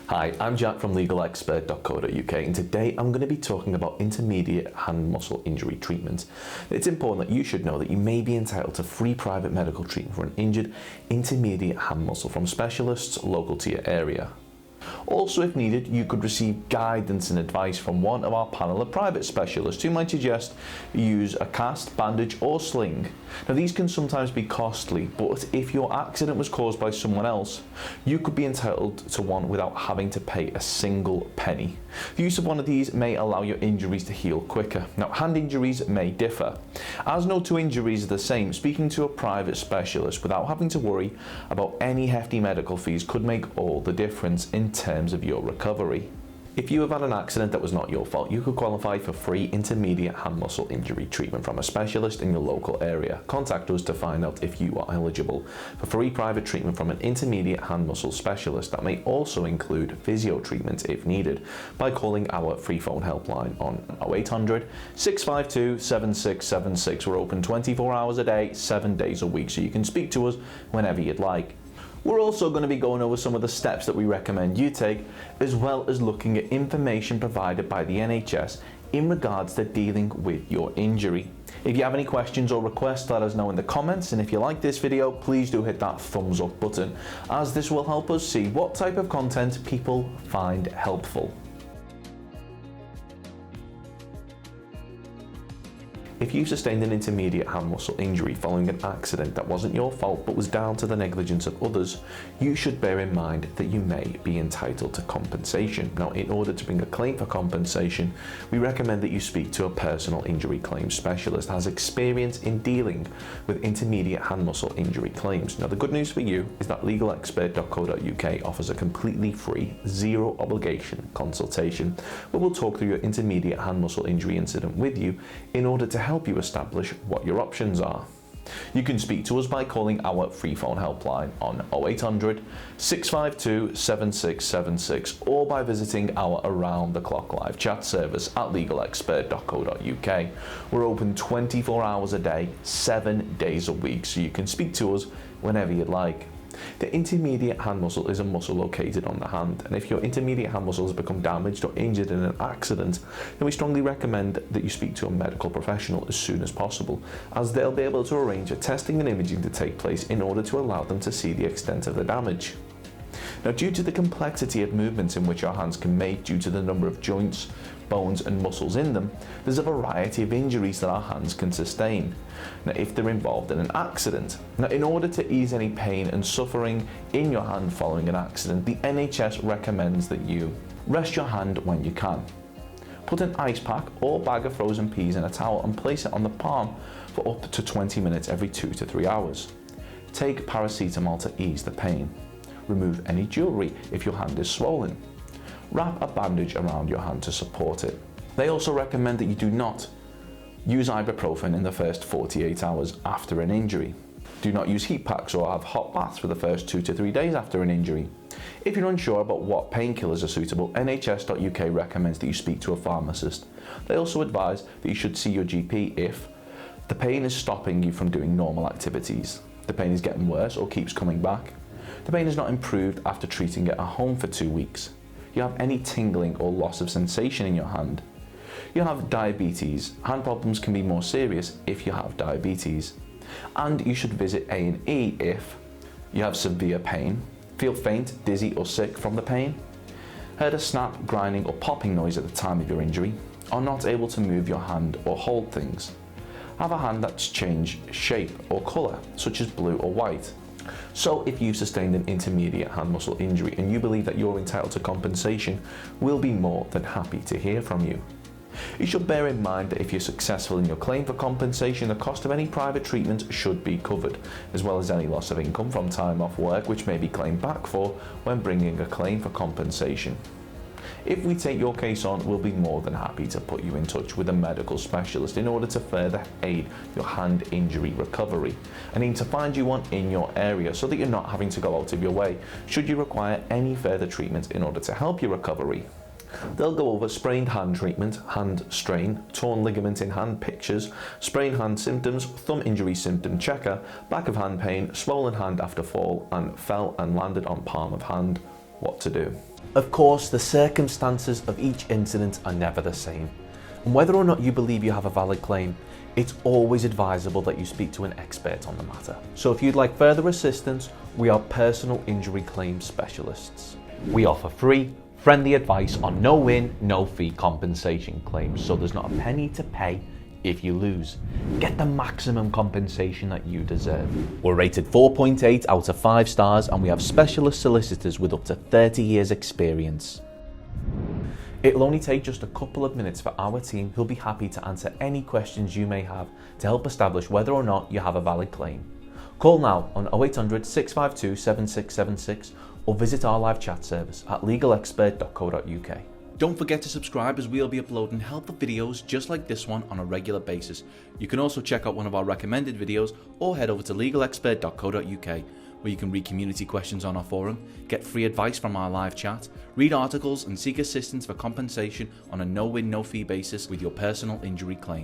Hi, I'm Jack from legalexpert.co.uk, and today I'm going to be talking about intermediate hand muscle injury treatment. It's important that you should know that you may be entitled to free private medical treatment for an injured intermediate hand muscle from specialists local to your area. Also, if needed, you could receive guidance and advice from one of our panel of private specialists who might suggest you use a cast, bandage or sling. Now, these can sometimes be costly, but if your accident was caused by someone else, you could be entitled to one without having to pay a single penny. The use of one of these may allow your injuries to heal quicker. Now, hand injuries may differ. As no two injuries are the same, speaking to a private specialist without having to worry about any hefty medical fees could make all the difference in terms of your recovery. If you have had an accident that was not your fault, you could qualify for free intermediate hand muscle injury treatment from a specialist in your local area. Contact us to find out if you are eligible for free private treatment from an intermediate hand muscle specialist. That may also include physio treatment if needed by calling our free phone helpline on 0800 652 7676. We're open 24 hours a day, 7 days a week, so you can speak to us whenever you'd like. We're also going to be going over some of the steps that we recommend you take, as well as looking at information provided by the NHS in regards to dealing with your injury. If you have any questions or requests, let us know in the comments, and if you like this video, please do hit that thumbs up button, as this will help us see what type of content people find helpful. If you sustained an intermediate hand muscle injury following an accident that wasn't your fault but was down to the negligence of others, you should bear in mind that you may be entitled to compensation. Now, in order to bring a claim for compensation, we recommend that you speak to a personal injury claims specialist who has experience in dealing with intermediate hand muscle injury claims. Now, the good news for you is that legalexpert.co.uk offers a completely free, zero obligation consultation where we'll talk through your intermediate hand muscle injury incident with you in order to help you establish what your options are. You can speak to us by calling our free phone helpline on 0800 652 7676 or by visiting our around-the-clock live chat service at legalexpert.co.uk. We're open 24 hours a day, 7 days a week, so you can speak to us whenever you'd like. The intermediate hand muscle is a muscle located on the hand, and if your intermediate hand muscle has become damaged or injured in an accident, then we strongly recommend that you speak to a medical professional as soon as possible, as they'll be able to arrange for testing and imaging to take place in order to allow them to see the extent of the damage. Now, due to the complexity of movements in which our hands can make due to the number of joints, bones and muscles in them, there's a variety of injuries that our hands can sustain. Now, if they're involved in an accident. Now, in order to ease any pain and suffering in your hand following an accident, the NHS recommends that you rest your hand when you can. Put an ice pack or bag of frozen peas in a towel and place it on the palm for up to 20 minutes every 2 to 3 hours. Take paracetamol to ease the pain. Remove any jewellery if your hand is swollen. Wrap a bandage around your hand to support it. They also recommend that you do not use ibuprofen in the first 48 hours after an injury. Do not use heat packs or have hot baths for the first 2 to 3 days after an injury. If you're unsure about what painkillers are suitable, nhs.uk recommends that you speak to a pharmacist. They also advise that you should see your GP if the pain is stopping you from doing normal activities, the pain is getting worse or keeps coming back, the pain is not improved after treating it at home for 2 weeks, you have any tingling or loss of sensation in your hand, you have diabetes. Hand problems can be more serious if you have diabetes. And you should visit A&E if you have severe pain, feel faint, dizzy or sick from the pain, heard a snap, grinding or popping noise at the time of your injury, are not able to move your hand or hold things, have a hand that's changed shape or colour, such as blue or white. So if you've sustained an intermediate hand muscle injury and you believe that you're entitled to compensation, we'll be more than happy to hear from you. You should bear in mind that if you're successful in your claim for compensation, the cost of any private treatment should be covered, as well as any loss of income from time off work which may be claimed back for when bringing a claim for compensation. If we take your case on, we'll be more than happy to put you in touch with a medical specialist in order to further aid your hand injury recovery, and aim to find you one in your area so that you're not having to go out of your way should you require any further treatment in order to help your recovery. They'll go over sprained hand treatment, hand strain, torn ligament in hand pictures, sprained hand symptoms, thumb injury symptom checker, back of hand pain, swollen hand after fall, and fell and landed on palm of hand, what to do. Of course, the circumstances of each incident are never the same, and whether or not you believe you have a valid claim, it's always advisable that you speak to an expert on the matter. So if you'd like further assistance, we are personal injury claims specialists. We offer free, friendly advice on no-win, no-fee compensation claims, so there's not a penny to pay if you lose. Get the maximum compensation that you deserve. We're rated 4.8 out of 5 stars, and we have specialist solicitors with up to 30 years experience. It'll only take just a couple of minutes for our team, who'll be happy to answer any questions you may have to help establish whether or not you have a valid claim. Call now on 0800 652 7676 or visit our live chat service at legalexpert.co.uk. Don't forget to subscribe, as we'll be uploading helpful videos just like this one on a regular basis. You can also check out one of our recommended videos or head over to legalexpert.co.uk, where you can read community questions on our forum, get free advice from our live chat, read articles and seek assistance for compensation on a no-win, no-fee basis with your personal injury claim.